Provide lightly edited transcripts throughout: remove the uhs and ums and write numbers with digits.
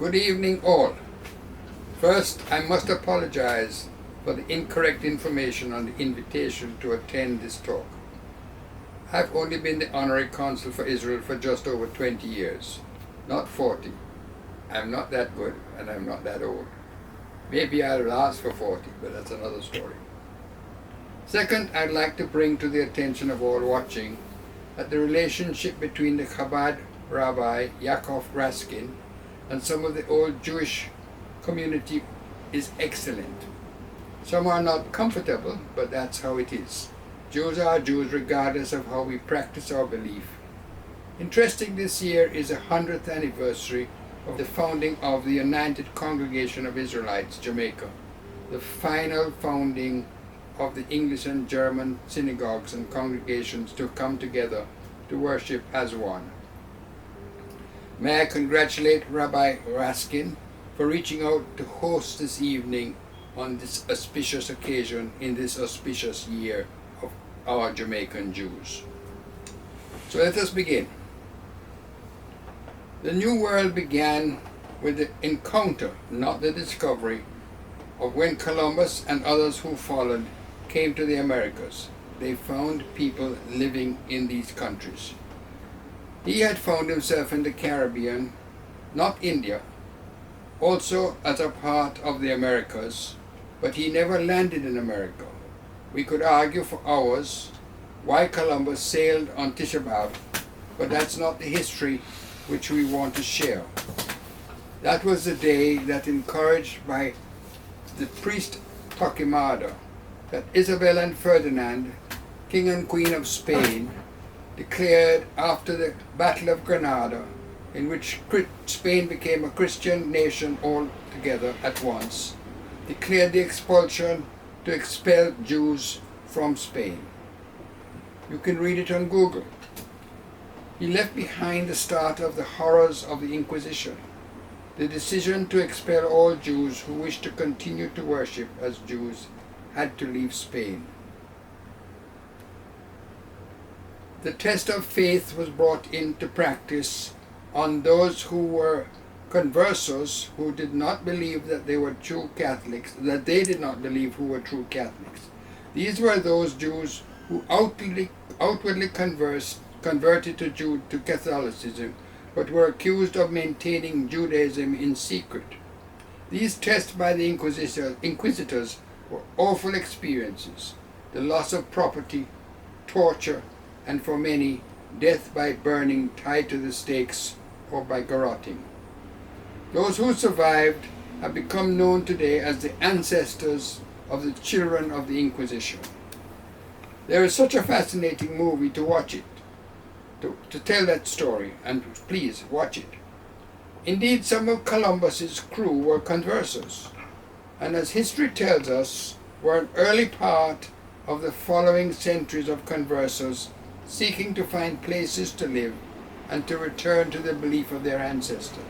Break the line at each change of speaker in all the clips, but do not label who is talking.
Good evening all. First, I must apologize for the incorrect information on the invitation to attend this talk. I've only been the Honorary Consul for Israel for just over 20 years, not 40. I'm not that good and I'm not that old. Maybe I'll last for 40, but that's another story. Second, I'd like to bring to the attention of all watching that the relationship between the Chabad Rabbi Yaakov Raskin and some of the old Jewish community is excellent. Some are not comfortable, but that's how it is. Jews are Jews regardless of how we practice our belief. Interesting, this year is the 100th anniversary of the founding of the United Congregation of Israelites, Jamaica, the final founding of the English and German synagogues and congregations to come together to worship as one. May I congratulate Rabbi Raskin for reaching out to host this evening on this auspicious occasion in this auspicious year of our Jamaican Jews. So let us begin. The New World began with the encounter, not the discovery, of when Columbus and others who followed came to the Americas. They found people living in these countries. He had found himself in the Caribbean, not India, also as a part of the Americas, but he never landed in America. We could argue for hours why Columbus sailed on Tisha B'Av, but that's not the history which we want to share. That was the day that, encouraged by the priest Torquemada, that Isabel and Ferdinand, King and Queen of Spain, declared after the Battle of Granada, in which Spain became a Christian nation altogether at once, declared the expulsion to expel Jews from Spain. You can read it on Google. He left behind the start of the horrors of the Inquisition, the decision to expel all Jews who wished to continue to worship as Jews had to leave Spain. The test of faith was brought into practice on those who were conversos, who did not believe that they were true Catholics, that they did not believe who were true Catholics. These were those Jews who outwardly converted to Catholicism, but were accused of maintaining Judaism in secret. These tests by the inquisitors were awful experiences: the loss of property, torture, and for many, death by burning tied to the stakes or by garroting. Those who survived have become known today as the ancestors of the children of the Inquisition. There is such a fascinating movie to watch it, to tell that story, and please watch it. Indeed, some of Columbus's crew were conversos, and as history tells us, were an early part of the following centuries of conversos seeking to find places to live and to return to the belief of their ancestors.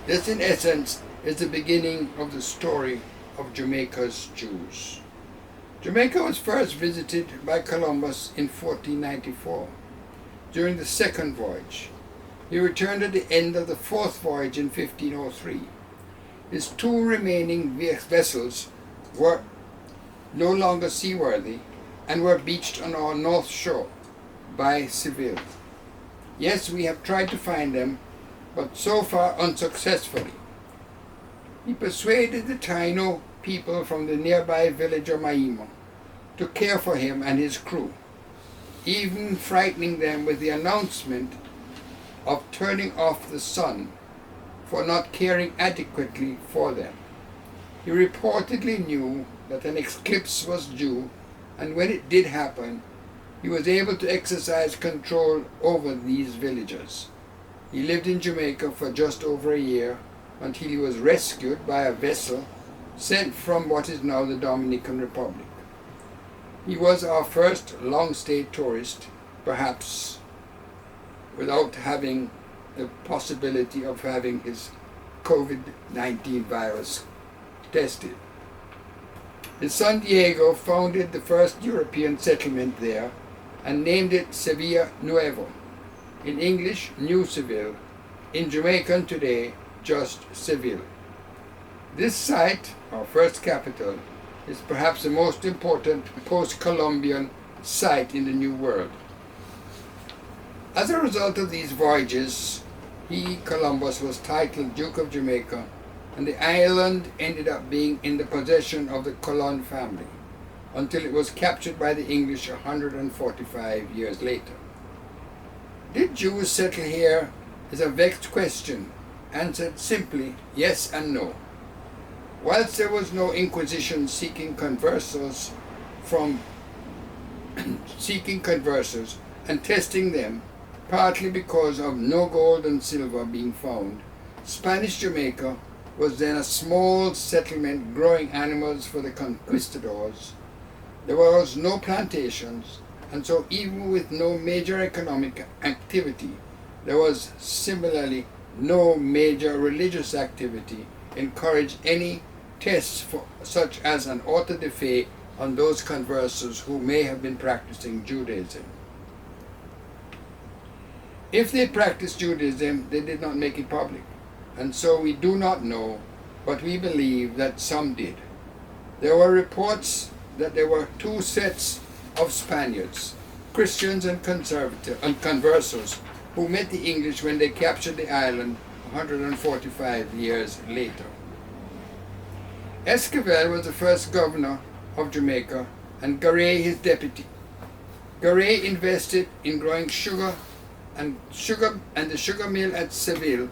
This, in essence, is the beginning of the story of Jamaica's Jews. Jamaica was first visited by Columbus in 1494, during the second voyage. He returned at the end of the fourth voyage in 1503. His two remaining vessels were no longer seaworthy and were beached on our north shore by Seville. Yes, we have tried to find them, but so far unsuccessfully. He persuaded the Taino people from the nearby village of Maimo to care for him and his crew, even frightening them with the announcement of turning off the sun for not caring adequately for them. He reportedly knew that an eclipse was due, and when it did happen, he was able to exercise control over these villagers. He lived in Jamaica for just over a year until he was rescued by a vessel sent from what is now the Dominican Republic. He was our first long-stay tourist, perhaps without having the possibility of having his COVID-19 virus tested. His son Diego founded the first European settlement there and named it Sevilla Nuevo, in English New Seville, in Jamaican today just Seville. This site, our first capital, is perhaps the most important post-Columbian site in the New World. As a result of these voyages, Columbus, was titled Duke of Jamaica, and the island ended up being in the possession of the Colon family until it was captured by the English 145 years later. Did Jews settle here is a vexed question, answered simply yes and no. Whilst there was no inquisition seeking conversos and testing them, partly because of no gold and silver being found, Spanish Jamaica was then a small settlement growing animals for the conquistadors. There was no plantations, and so even with no major economic activity, there was similarly no major religious activity encouraged any tests for such as an auto de fe on those conversos who may have been practicing Judaism. If they practiced Judaism, they did not make it public, and so we do not know, but we believe that some did. There were reports that there were two sets of Spaniards, Christians and conversos, who met the English when they captured the island 145 years later. Esquivel was the first governor of Jamaica, and Garay his deputy. Garay invested in growing sugar, and the sugar mill at Seville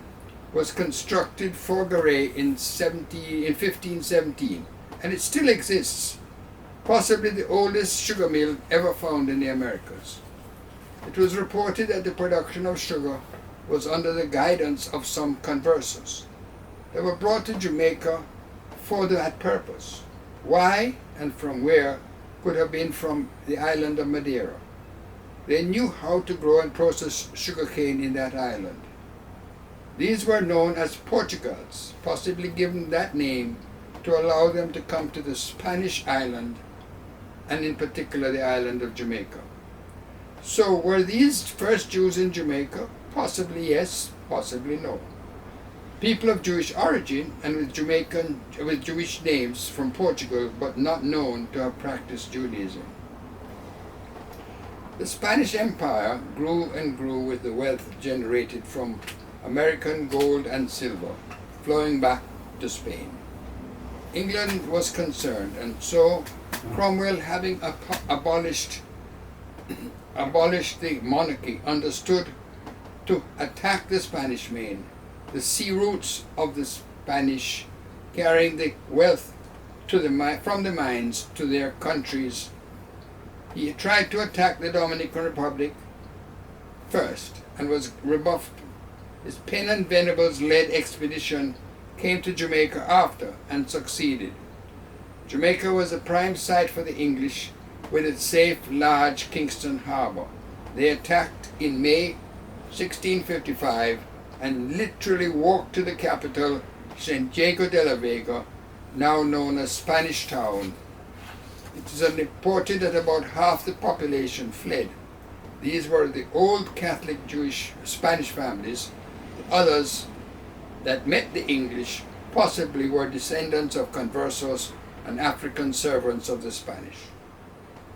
was constructed for Garay in 1517, and it still exists, possibly the oldest sugar mill ever found in the Americas. It was reported that the production of sugar was under the guidance of some conversos. They were brought to Jamaica for that purpose. Why and from where could have been from the island of Madeira. They knew how to grow and process sugarcane in that island. These were known as Portugals, possibly given that name to allow them to come to the Spanish island, and in particular the island of Jamaica. So were these first Jews in Jamaica? Possibly yes, possibly no. People of Jewish origin and with Jewish names from Portugal, but not known to have practiced Judaism. The Spanish Empire grew and grew with the wealth generated from American gold and silver flowing back to Spain. England was concerned, and so Cromwell, having abolished the monarchy, understood to attack the Spanish Main, the sea routes of the Spanish, carrying the wealth from the mines to their countries. He tried to attack the Dominican Republic first and was rebuffed. His Penn and Venables led expedition came to Jamaica after and succeeded. Jamaica was a prime site for the English with its safe, large Kingston Harbor. They attacked in May 1655 and literally walked to the capital, St. Diego de la Vega, now known as Spanish Town. It is reported that about half the population fled. These were the old Catholic Jewish Spanish families. The others that met the English possibly were descendants of conversos and African servants of the Spanish.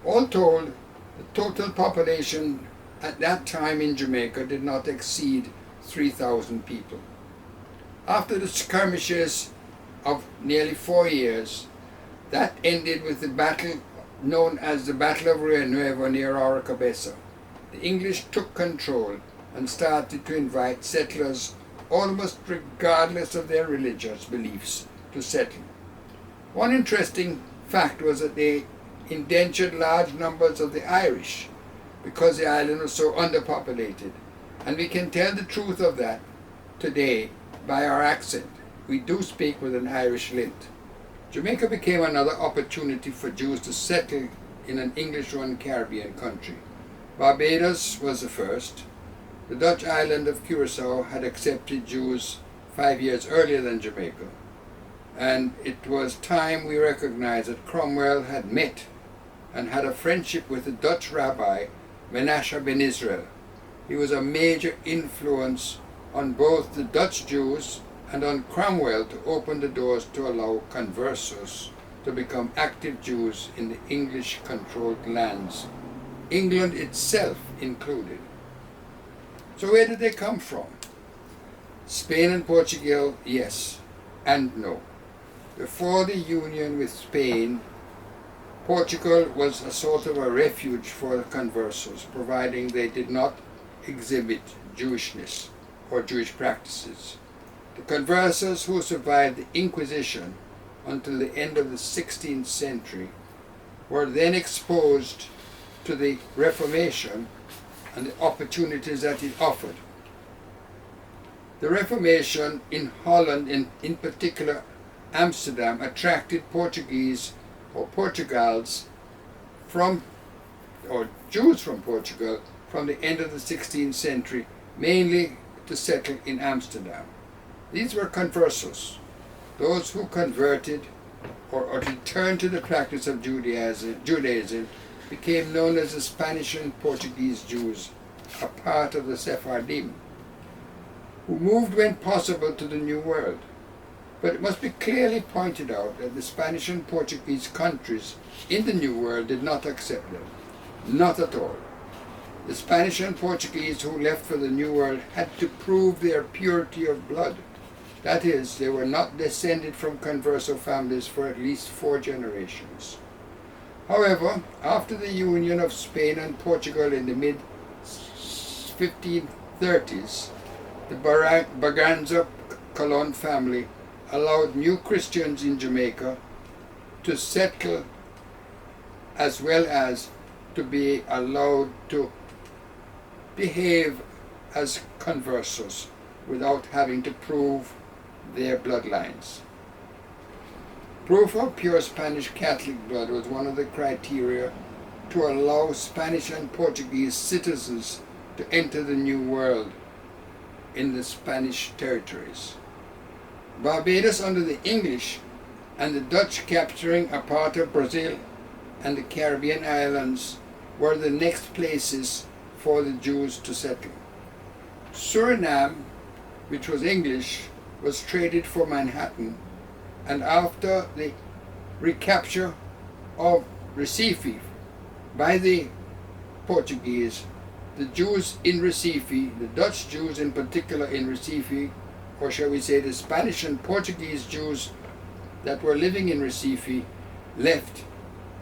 All told, the total population at that time in Jamaica did not exceed 3,000 people. After the skirmishes of nearly 4 years, that ended with the battle known as the Battle of Rio Nuevo near Aracabesa. The English took control and started to invite settlers almost regardless of their religious beliefs to settle. One interesting fact was that they indentured large numbers of the Irish because the island was so underpopulated, and we can tell the truth of that today by our accent. We do speak with an Irish lint. Jamaica became another opportunity for Jews to settle in an English-run Caribbean country. Barbados was the first. The Dutch island of Curacao had accepted Jews 5 years earlier than Jamaica, and it was time we recognized that Cromwell had met and had a friendship with the Dutch rabbi Menashe ben Israel. He was a major influence on both the Dutch Jews and on Cromwell to open the doors to allow conversos to become active Jews in the English-controlled lands, England itself included. So where did they come from? Spain and Portugal, yes and no. Before the union with Spain, Portugal was a sort of a refuge for the conversos, providing they did not exhibit Jewishness or Jewish practices. The conversos who survived the Inquisition until the end of the 16th century were then exposed to the Reformation and the opportunities that it offered. The Reformation in Holland, in particular Amsterdam, attracted Portuguese or Portugals or Jews from Portugal from the end of the 16th century, mainly to settle in Amsterdam. These were conversos, those who converted or returned to the practice of Judaism became known as the Spanish and Portuguese Jews, a part of the Sephardim, who moved when possible to the New World. But it must be clearly pointed out that the Spanish and Portuguese countries in the New World did not accept them. Not at all. The Spanish and Portuguese who left for the New World had to prove their purity of blood. That is, they were not descended from converso families for at least 4 generations. However, after the union of Spain and Portugal in the mid-1530s, the Braganza Colon family allowed new Christians in Jamaica to settle, as well as to be allowed to behave as conversos without having to prove their bloodlines. Proof of pure Spanish Catholic blood was one of the criteria to allow Spanish and Portuguese citizens to enter the New World in the Spanish territories. Barbados under the English and the Dutch capturing a part of Brazil and the Caribbean islands were the next places for the Jews to settle. Suriname, which was English, was traded for Manhattan, and after the recapture of Recife by the Portuguese, the Jews in Recife, the Dutch Jews in particular in Recife, or shall we say the Spanish and Portuguese Jews that were living in Recife, left,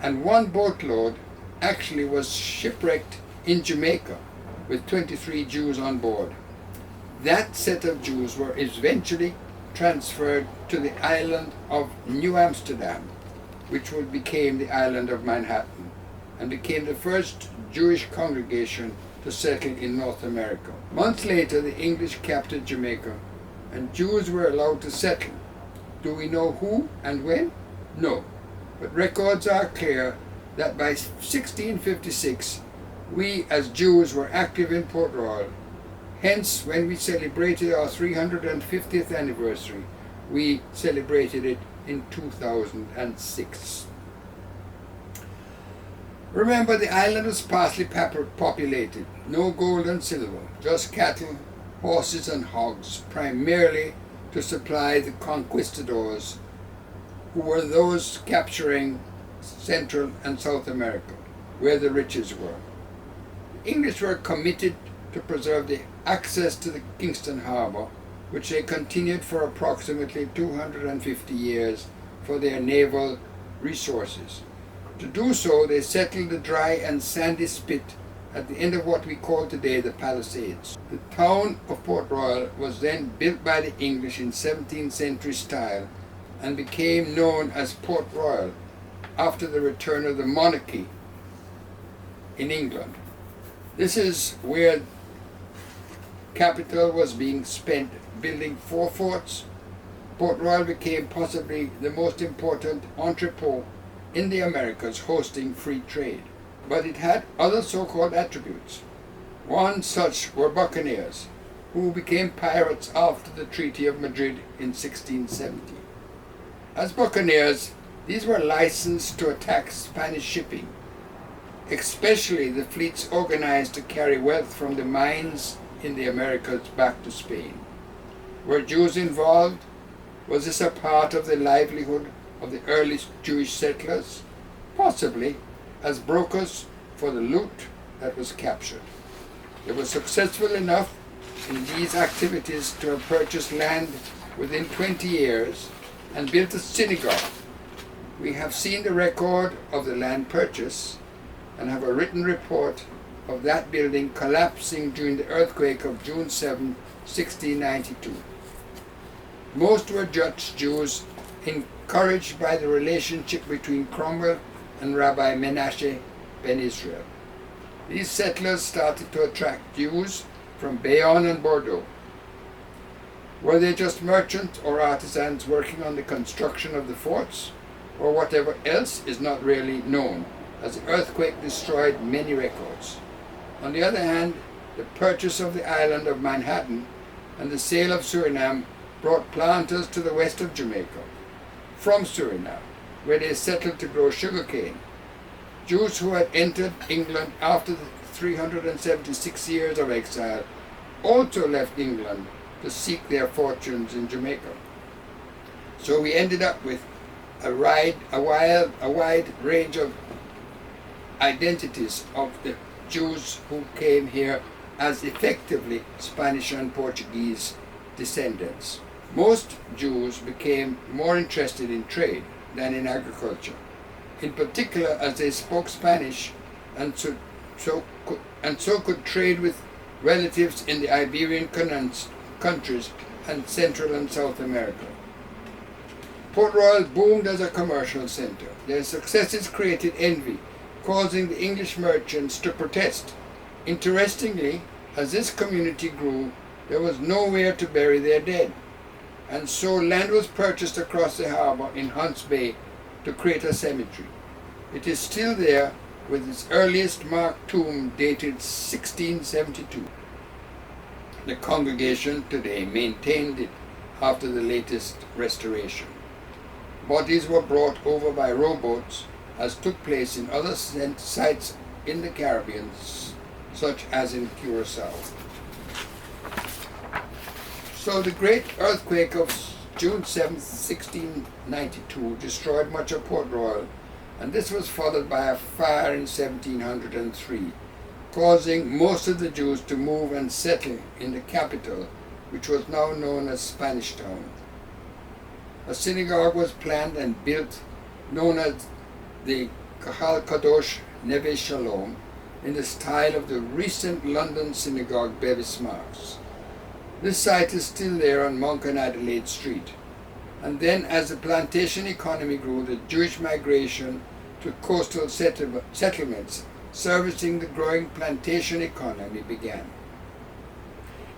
and one boatload actually was shipwrecked in Jamaica with 23 Jews on board. That set of Jews were eventually transferred to the island of New Amsterdam, which became the island of Manhattan, and became the first Jewish congregation to settle in North America. Months later, the English captured Jamaica, and Jews were allowed to settle. Do we know who and when? No. But records are clear that by 1656, we as Jews were active in Port Royal. Hence, when we celebrated our 350th anniversary, we celebrated it in 2006. Remember, the island was sparsely populated, no gold and silver, just cattle, horses and hogs, primarily to supply the conquistadors, who were those capturing Central and South America, where the riches were. The English were committed to preserve the access to the Kingston Harbour, which they continued for approximately 250 years for their naval resources. To do so, they settled the dry and sandy spit at the end of what we call today the Palisades. The town of Port Royal was then built by the English in 17th century style and became known as Port Royal after the return of the monarchy in England. This is where capital was being spent building 4 forts. Port Royal became possibly the most important entrepot in the Americas, hosting free trade. But it had other so-called attributes. One such were buccaneers, who became pirates after the Treaty of Madrid in 1670. As buccaneers, these were licensed to attack Spanish shipping, especially the fleets organized to carry wealth from the mines in the Americas back to Spain. Were Jews involved? Was this a part of the livelihood of the early Jewish settlers? Possibly, as brokers for the loot that was captured. They were successful enough in these activities to have purchased land within 20 years and built a synagogue. We have seen the record of the land purchase and have a written report of that building collapsing during the earthquake of June 7, 1692. Most were Dutch Jews, encouraged by the relationship between Cromwell and Rabbi Menashe ben Israel. These settlers started to attract Jews from Bayonne and Bordeaux. Were they just merchants or artisans working on the construction of the forts, or whatever else is not really known, as the earthquake destroyed many records. On the other hand, the purchase of the island of Manhattan and the sale of Suriname brought planters to the west of Jamaica from Suriname, where they settled to grow sugarcane. Jews who had entered England after the 376 years of exile also left England to seek their fortunes in Jamaica. So we ended up with a wide range of identities of the Jews who came here as effectively Spanish and Portuguese descendants. Most Jews became more interested in trade than in agriculture, in particular as they spoke Spanish and so could trade with relatives in the Iberian countries and Central and South America. Port Royal boomed as a commercial center. Their successes created envy, causing the English merchants to protest. Interestingly, as this community grew, there was nowhere to bury their dead, and so land was purchased across the harbor in Hunts Bay to create a cemetery. It is still there, with its earliest marked tomb dated 1672. The congregation today maintained it after the latest restoration. Bodies were brought over by rowboats, as took place in other sites in the Caribbean, such as in Curacao. So the great earthquake of June 7, 1692 destroyed much of Port Royal, and this was followed by a fire in 1703, causing most of the Jews to move and settle in the capital, which was now known as Spanish Town. A synagogue was planned and built, known as the Kahal Kadosh Neve Shalom, in the style of the recent London synagogue Bevis Marks. This site is still there on Monk and Adelaide Street. And then, as the plantation economy grew, the Jewish migration to coastal settlements servicing the growing plantation economy began.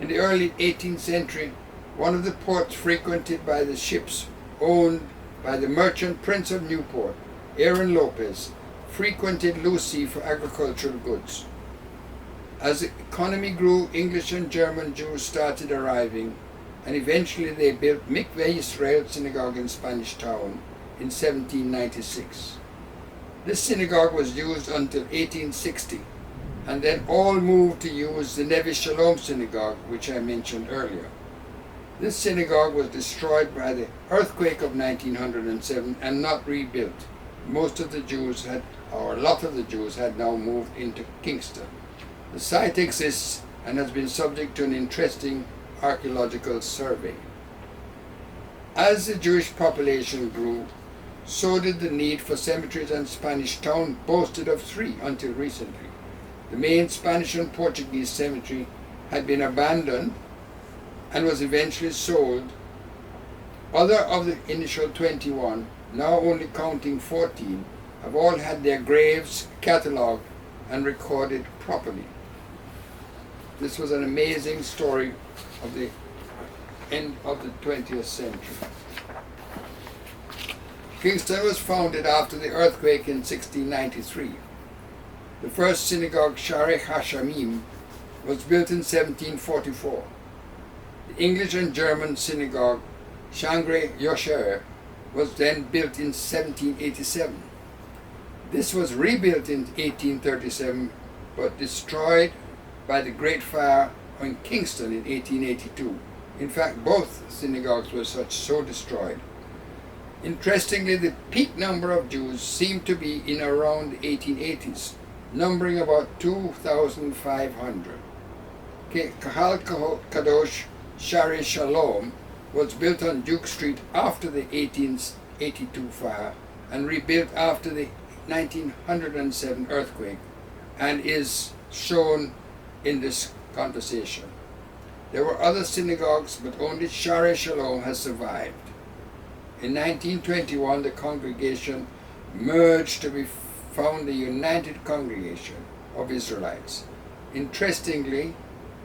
In the early 18th century, one of the ports frequented by the ships owned by the merchant Prince of Newport, Aaron Lopez, frequented Lucy for agricultural goods. As the economy grew, English and German Jews started arriving, and eventually they built Mikveh Yisrael Synagogue in Spanish Town in 1796. This synagogue was used until 1860, and then all moved to use the Neve Shalom Synagogue, which I mentioned earlier. This synagogue was destroyed by the earthquake of 1907 and not rebuilt. Most of the Jews had, or a lot of the Jews had now moved into Kingston. The site exists and has been subject to an interesting archaeological survey. As the Jewish population grew, so did the need for cemeteries, and Spanish Town boasted of 3 until recently. The main Spanish and Portuguese cemetery had been abandoned and was eventually sold. Other of the initial 21, now only counting 14, have all had their graves catalogued and recorded properly. This was an amazing story of the end of the 20th century. Kingston was founded after the earthquake in 1693. The first synagogue, Sharei HaShamim, was built in 1744. The English and German synagogue, Shangre Yosher, was then built in 1787. This was rebuilt in 1837, but destroyed by the Great Fire in Kingston in 1882, In fact, both synagogues were so destroyed. Interestingly, the peak number of Jews seemed to be in around the 1880s, numbering about 2,500. Kahal Kadosh Shari Shalom was built on Duke Street after the 1882 fire and rebuilt after the 1907 earthquake, and is shown in this conversation. There were other synagogues, but only Shari Shalom has survived. In 1921, the congregation merged to be found the United Congregation of Israelites. Interestingly,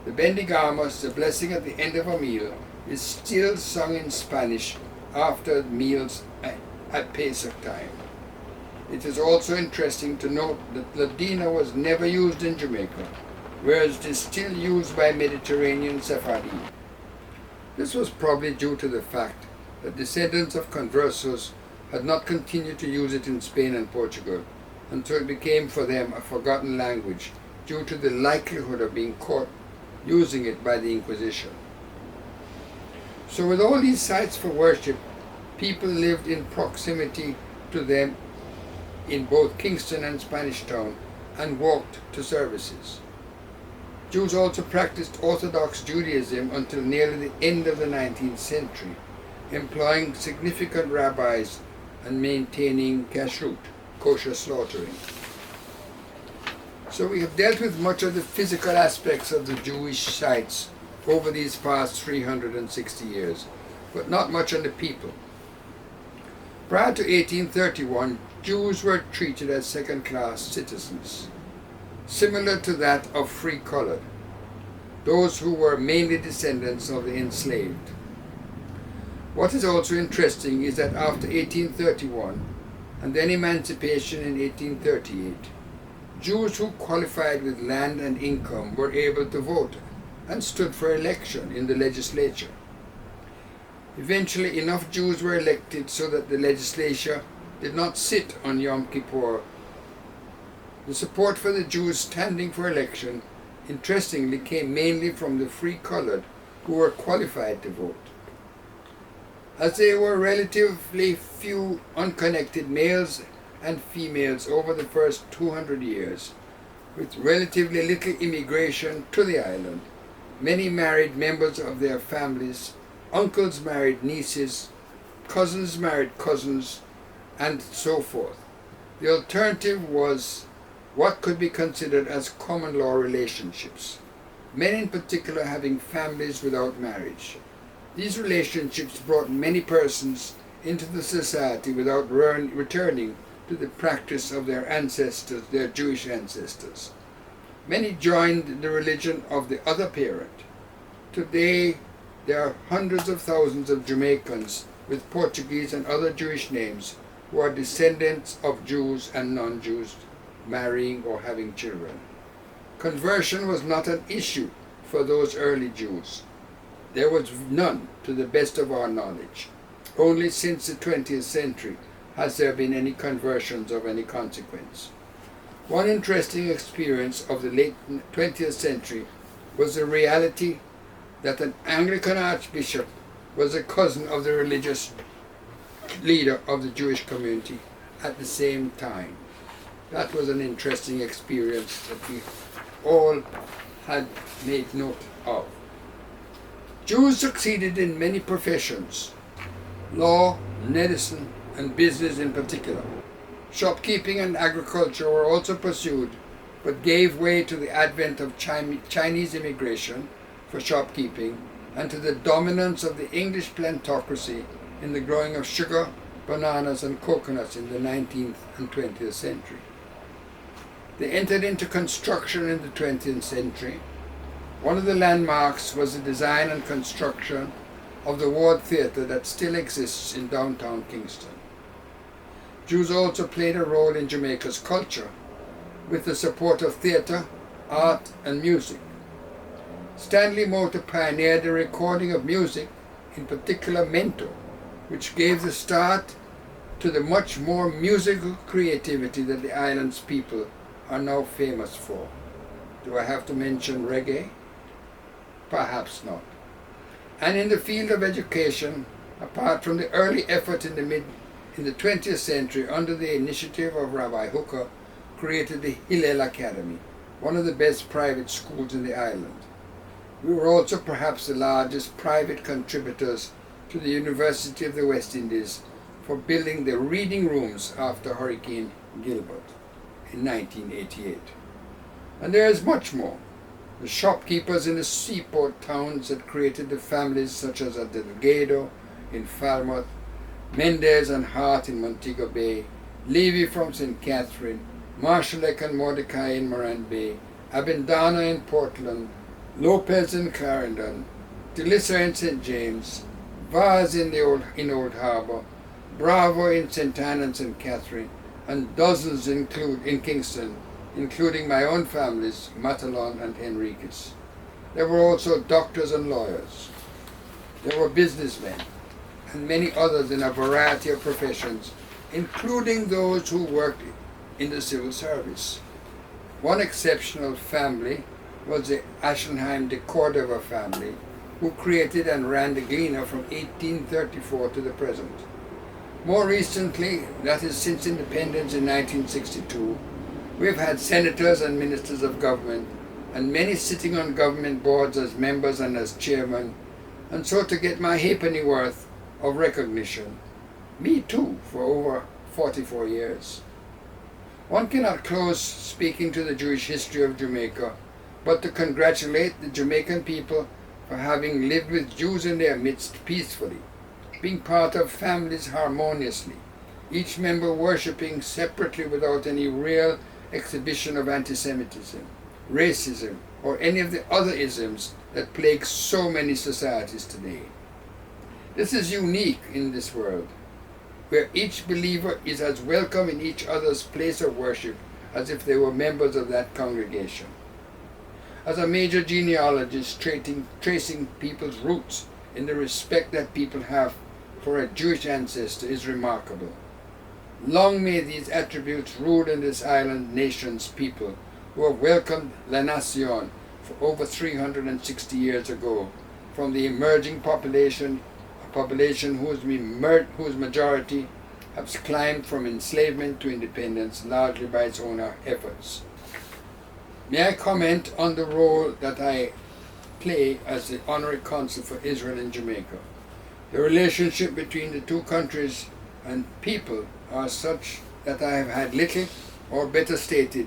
the Bendigamos, the blessing at the end of a meal, is still sung in Spanish after meals at Pesach time. It is also interesting to note that Ladina was never used in Jamaica, whereas it is still used by Mediterranean Sephardi. This was probably due to the fact that descendants of conversos had not continued to use it in Spain and Portugal, until it became for them a forgotten language due to the likelihood of being caught using it by the Inquisition. So with all these sites for worship, people lived in proximity to them in both Kingston and Spanish Town and walked to services. Jews also practiced Orthodox Judaism until nearly the end of the 19th century, employing significant rabbis and maintaining kashrut, kosher slaughtering. So we have dealt with much of the physical aspects of the Jewish sites over these past 360 years, but not much on the people. Prior to 1831, Jews were treated as second-class citizens, similar to that of free-colored, those who were mainly descendants of the enslaved. What is also interesting is that after 1831 and then emancipation in 1838, Jews who qualified with land and income were able to vote and stood for election in the legislature. Eventually, enough Jews were elected so that the legislature did not sit on Yom Kippur. The support for the Jews standing for election, interestingly, came mainly from the free-colored who were qualified to vote. As there were relatively few unconnected males and females over the first 200 years, with relatively little immigration to the island, many married members of their families, uncles married nieces, cousins married cousins, and so forth. The alternative was what could be considered as common law relationships, men in particular having families without marriage. These relationships brought many persons into the society without returning to the practice of their ancestors, their Jewish ancestors. Many joined the religion of the other parent. Today, there are hundreds of thousands of Jamaicans with Portuguese and other Jewish names who are descendants of Jews and non-Jews marrying or having children. Conversion was not an issue for those early Jews. There was none, to the best of our knowledge. Only since the 20th century has there been any conversions of any consequence. One interesting experience of the late 20th century was the reality that an Anglican archbishop was a cousin of the religious leader of the Jewish community at the same time. That was an interesting experience that we all had made note of. Jews succeeded in many professions, law, medicine, and business in particular. Shopkeeping and agriculture were also pursued, but gave way to the advent of Chinese immigration for shopkeeping and to the dominance of the English plantocracy in the growing of sugar, bananas, and coconuts in the 19th and 20th century. They entered into construction in the 20th century. One of the landmarks was the design and construction of the Ward Theatre that still exists in downtown Kingston. Jews also played a role in Jamaica's culture with the support of theatre, art, and music. Stanley Motor pioneered the recording of music, in particular mento, which gave the start to the much more musical creativity that the island's people are now famous for. Do I have to mention reggae? Perhaps not. And in the field of education, apart from the early effort in the 20th century under the initiative of Rabbi Hooker, created the Hillel Academy, one of the best private schools in the island. We were also perhaps the largest private contributors to the University of the West Indies for building the reading rooms after Hurricane Gilbert in 1988. And there is much more. The shopkeepers in the seaport towns that created the families such as at Delgado in Falmouth, Mendez and Hart in Montego Bay, Levy from St. Catherine, Marshalek and Mordecai in Morant Bay, Abendana in Portland, Lopez in Clarendon, Delissa in St. James, Vaz in Old Harbour, Bravo in St. Anne and St. Catherine, and dozens in Kingston, including my own families, Matalon and Henriques. There were also doctors and lawyers. There were businessmen and many others in a variety of professions, including those who worked in the civil service. One exceptional family was the Aschenheim de Cordova family, who created and ran the Gleaner from 1834 to the present. More recently, that is since independence in 1962, we have had senators and ministers of government, and many sitting on government boards as members and as chairmen, and so to get my halfpenny worth of recognition, me too, for over 44 years. One cannot close speaking to the Jewish history of Jamaica, but to congratulate the Jamaican people for having lived with Jews in their midst peacefully, being part of families harmoniously, each member worshipping separately without any real exhibition of anti-Semitism, racism, or any of the other isms that plague so many societies today. This is unique in this world, where each believer is as welcome in each other's place of worship as if they were members of that congregation. As a major genealogist tracing people's roots in the respect that people have for a Jewish ancestor is remarkable. Long may these attributes rule in this island nation's people, who have welcomed La Nacion for over 360 years ago from the emerging population, a population whose majority has climbed from enslavement to independence largely by its own efforts. May I comment on the role that I play as the Honorary Consul for Israel in Jamaica? The relationship between the two countries and people are such that I have had little, or better stated,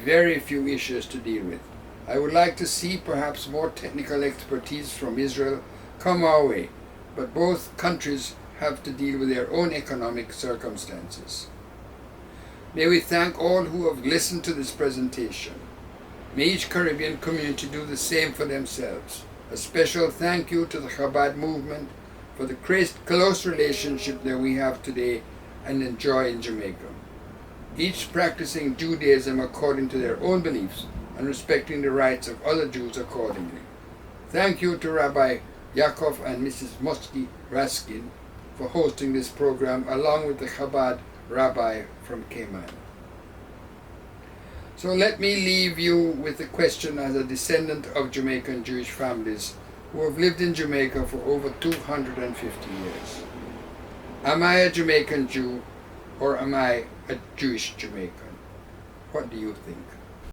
very few issues to deal with. I would like to see perhaps more technical expertise from Israel come our way, but both countries have to deal with their own economic circumstances. May we thank all who have listened to this presentation. May each Caribbean community do the same for themselves. A special thank you to the Chabad movement for the close relationship that we have today and enjoy in Jamaica, each practicing Judaism according to their own beliefs and respecting the rights of other Jews accordingly. Thank you to Rabbi Yaakov and Mrs. Mosky Raskin for hosting this program, along with the Chabad rabbi from Cayman. So let me leave you with the question as a descendant of Jamaican Jewish families who have lived in Jamaica for over 250 years. Am I a Jamaican Jew, or am I a Jewish Jamaican? What do you think?